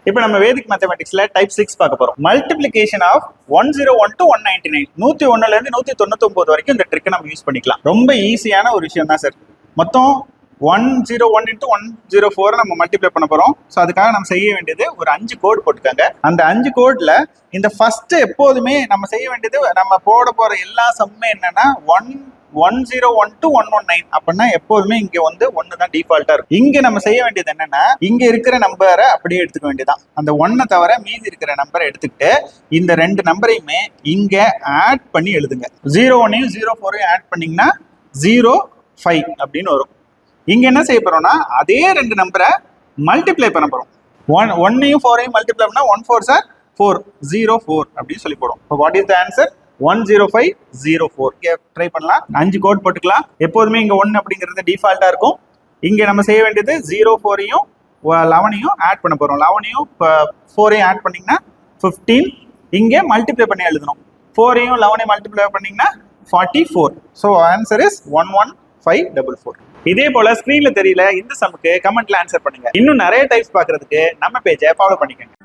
இப்போ நம்ம வேதிக் மேத்தமெட்டிக்ஸ்ல டைப் 6 பார்க்க போறோம். மல்டிப்ளிகேஷன் ஆஃப் 101 to 199 101ல இருந்து 199 வரைக்கும் இந்த ட்ரிக்கை நம்ம யூஸ் பண்ணிக்கலாம். ரொம்ப ஈஸியான ஒரு விஷயம் தான் சார். மொத்தம் 101 into 104 நம்ம மல்டிப்ளை பண்ண போறோம். ஸோ அதுக்காக நம்ம செய்ய வேண்டியது ஒரு 5 கோட் போட்டுக்காங்க. அந்த 5 கோட்ல இந்த ஃபர்ஸ்ட் எப்போதுமே நம்ம செய்ய வேண்டியது, நம்ம போட போற எல்லா சம்மே என்னன்னா 101 to 119 அப்படின்னா எப்போதுமே இங்க வந்து 1 தான் டிஃபால்ட்டா இருக்கும். இங்க நம்ம செய்ய வேண்டியது என்னன்னா, இங்க இருக்கிற நம்பரை அப்படியே எடுத்துக்க வேண்டியதான். அந்த 1 தவிர மீதி இருக்கிற நம்பரை எடுத்துக்கிட்டு இந்த ரெண்டு நம்பரையுமே இங்க ஆட் பண்ணி எழுதுங்க. 01ஐயும் 04ஐயும் ஆட் பண்ணீங்கன்னா 05 அப்படின்னு வரும். இங்க என்ன செய்ய போறோம்னா, அதே ரெண்டு நம்பரை மல்டிப்ளை பண்ண போறோம். 1ஐயும் 4ஐயும் மல்டிப்ளை பண்ணா 1 4 சார் 4 04 அப்படின்னு சொல்லி போடும். What is the answer? 10504. Try பண்ணலாம். 5 கோட் போட்டுக்கலாம். எப்போதுமே இங்க 1 அப்படிங்கிறது டிஃபால்ட்டா இருக்கும். இங்க நம்ம செய்ய வேண்டியது 04ஐயும் 11ஐயும் ஆட் பண்ண போறோம். 11ஐயும் 4ஐயும் ஆட் பண்ணீங்கன்னா 15. இங்க மல்டிப்ளை பண்ணி எழுதணும். 4ஐயும் 11ஐயும் மல்டிப்ளை பண்ணீங்கன்னா 44. So answer is 11544. இதே போல ஸ்கிரீன்ல தெரியல இந்த சம்முக்கு கமெண்ட்ல ஆன்சர் பண்ணுங்க. இன்னும் நிறைய டைப்ஸ் பார்க்கிறதுக்கு நம்ம பேஜை ஃபாலோ பண்ணிக்கோங்க.